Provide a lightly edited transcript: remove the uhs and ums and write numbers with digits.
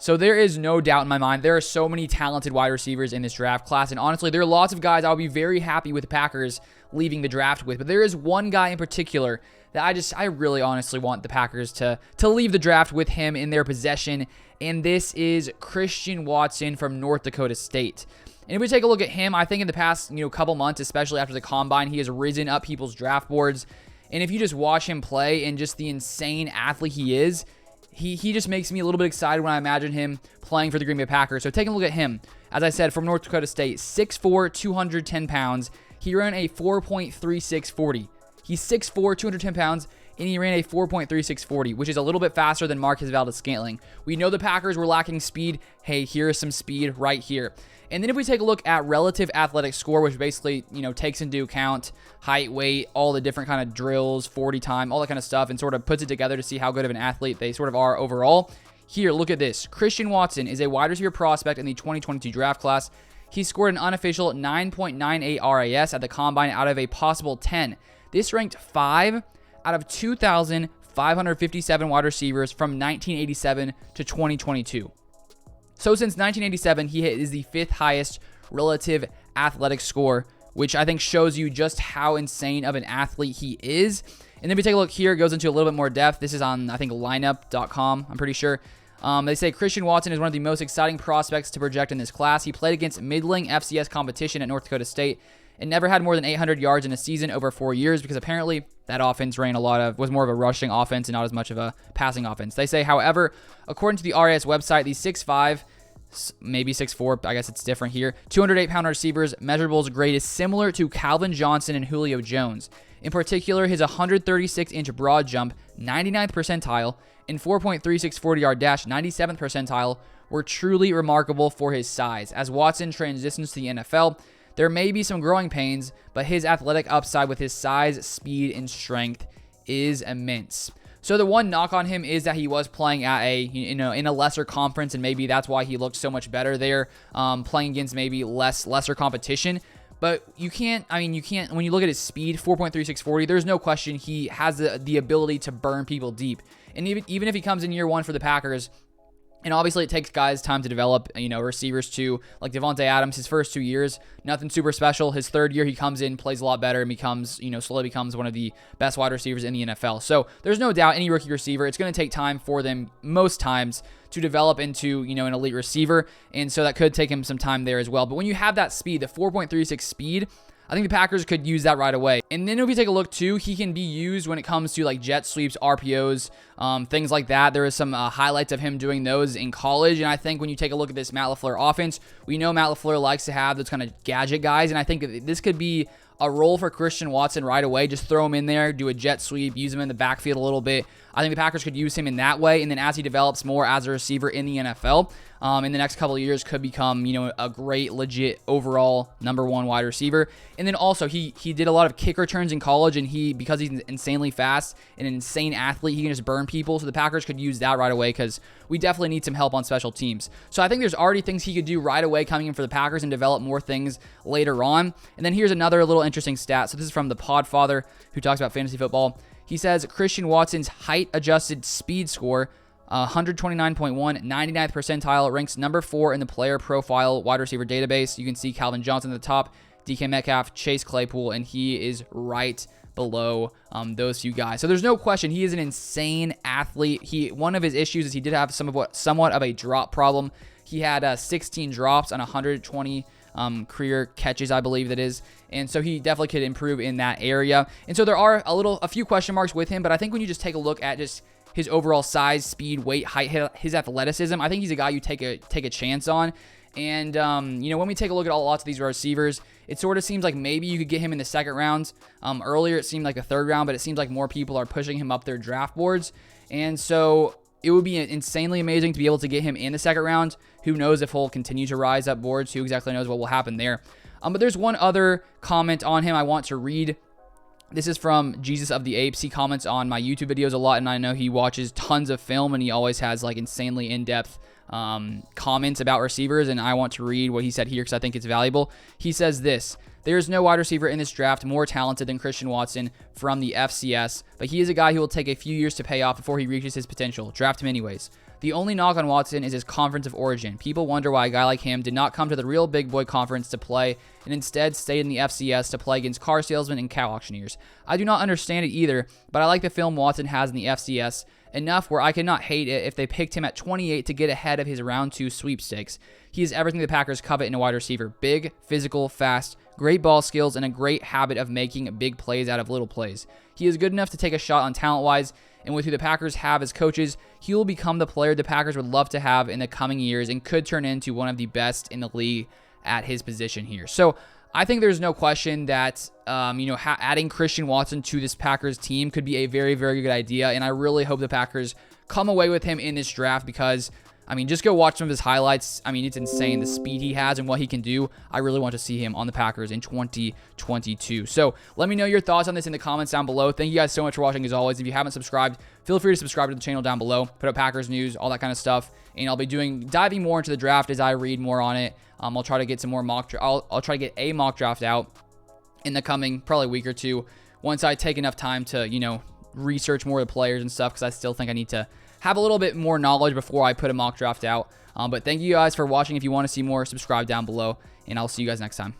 So there is no doubt in my mind. There are so many talented wide receivers in this draft class. And honestly, there are lots of guys I'll be very happy with the Packers leaving the draft with. But there is one guy in particular that I really honestly want the Packers to leave the draft with him in their possession. And this is Christian Watson from North Dakota State. And if we take a look at him, I think in the past, couple months, especially after the combine, he has risen up people's draft boards. And if you just watch him play and just the insane athlete he is, he just makes me a little bit excited when I imagine him playing for the Green Bay Packers. So taking a look at him, as I said, from North Dakota State, 6'4", 210 pounds. He ran a 4.36 40. He's 6'4", 210 pounds, and he ran a 4.36 40, which is a little bit faster than Marquez Valdes-Scantling. We know the Packers were lacking speed. Hey, here is some speed right here. And then if we take a look at relative athletic score, which basically, takes into account height, weight, all the different kind of drills, 40 time, all that kind of stuff, and sort of puts it together to see how good of an athlete they sort of are overall. Here, look at this. Christian Watson is a wide receiver prospect in the 2022 draft class. He scored an unofficial 9.98 RAS at the combine out of a possible 10. This ranked 5 out of 2,557 wide receivers from 1987 to 2022. So since 1987, he is the 5th highest relative athletic score, which I think shows you just how insane of an athlete he is. And then if we take a look here, it goes into a little bit more depth. This is on, I think, lineup.com, I'm pretty sure. They say Christian Watson is one of the most exciting prospects to project in this class. He played against middling FCS competition at North Dakota State and never had more than 800 yards in a season over 4 years because apparently that offense was more of a rushing offense and not as much of a passing offense. They say, however, according to the RAS website, the 6'5", maybe 6'4", I guess it's different here, 208-pound receivers measurables grade is similar to Calvin Johnson and Julio Jones. In particular, his 136-inch broad jump, 99th percentile, and 4.36 40-yard dash, 97th percentile, were truly remarkable for his size. As Watson transitions to the NFL, there may be some growing pains, but his athletic upside with his size, speed, and strength is immense. So the one knock on him is that he was playing at in a lesser conference, and maybe that's why he looked so much better there, playing against maybe lesser competition. But you can't, when you look at his speed, 4.36 40, there's no question he has the ability to burn people deep. And even if he comes in year one for the Packers, and obviously it takes guys time to develop, receivers too, like Devontae Adams, his first 2 years, nothing super special. His third year, he comes in, plays a lot better, and slowly becomes one of the best wide receivers in the NFL. So there's no doubt any rookie receiver, it's going to take time for them most times to develop into, an elite receiver. And so that could take him some time there as well. But when you have that speed, the 4.36 speed, I think the Packers could use that right away. And then if we take a look too, he can be used when it comes to like jet sweeps, RPOs, things like that. There is some highlights of him doing those in college. And I think when you take a look at this Matt LaFleur offense, we know Matt LaFleur likes to have those kind of gadget guys. And I think this could be a role for Christian Watson right away. Just throw him in there, do a jet sweep, use him in the backfield a little bit. I think the Packers could use him in that way. And then as he develops more as a receiver in the NFL, in the next couple of years could become, a great, legit overall number one wide receiver. And then also he did a lot of kick returns in college, and because he's insanely fast and an insane athlete, he can just burn people. So the Packers could use that right away because we definitely need some help on special teams. So I think there's already things he could do right away coming in for the Packers and develop more things later on. And then here's another little interesting stat. So this is from the Podfather, who talks about fantasy football. He says Christian Watson's height-adjusted speed score, 129.1, 99th percentile, ranks number 4 in the player profile wide receiver database. You can see Calvin Johnson at the top, DK Metcalf, Chase Claypool, and he is right below those few guys. So there's no question he is an insane athlete. One of his issues is he did have somewhat of a drop problem. He had 16 drops on 120 career catches, I believe that is. And so he definitely could improve in that area. And so there are a few question marks with him, but I think when you just take a look at just his overall size, speed, weight, height, his athleticism, I think he's a guy you take a chance on. And, when we take a look at lots of these receivers, it sort of seems like maybe you could get him in the second round. Earlier, it seemed like the third round, but it seems like more people are pushing him up their draft boards. And so it would be insanely amazing to be able to get him in the second round. Who knows if he'll continue to rise up boards? Who exactly knows what will happen there? But there's one other comment on him I want to read. This is from Jesus of the Apes. He comments on my YouTube videos a lot, and I know he watches tons of film, and he always has like insanely in-depth comments about receivers, and I want to read what he said here because I think it's valuable. He says this: there is no wide receiver in this draft more talented than Christian Watson from the FCS, but he is a guy who will take a few years to pay off before he reaches his potential. Draft him anyways. The only knock on Watson is his conference of origin. People wonder why a guy like him did not come to the real big boy conference to play and instead stayed in the FCS to play against car salesmen and cow auctioneers. I do not understand it either, but I like the film Watson has in the FCS enough where I cannot hate it if they picked him at 28 to get ahead of his round 2 sweepstakes. He is everything the Packers covet in a wide receiver. Big, physical, fast, great ball skills, and a great habit of making big plays out of little plays. He is good enough to take a shot on talent-wise, and with who the Packers have as coaches, he will become the player the Packers would love to have in the coming years and could turn into one of the best in the league at his position here. So I think there's no question that adding Christian Watson to this Packers team could be a very, very good idea, and I really hope the Packers come away with him in this draft because, just go watch some of his highlights. It's insane, the speed he has and what he can do. I really want to see him on the Packers in 2022. So let me know your thoughts on this in the comments down below. Thank you guys so much for watching as always. If you haven't subscribed, feel free to subscribe to the channel down below. Put up Packers news, all that kind of stuff. And I'll be diving more into the draft as I read more on it. I'll try to get some more I'll try to get a mock draft out in the coming probably week or two once I take enough time to, research more of the players and stuff because I still think I need to have a little bit more knowledge before I put a mock draft out. But thank you guys for watching. If you want to see more, subscribe down below, and I'll see you guys next time.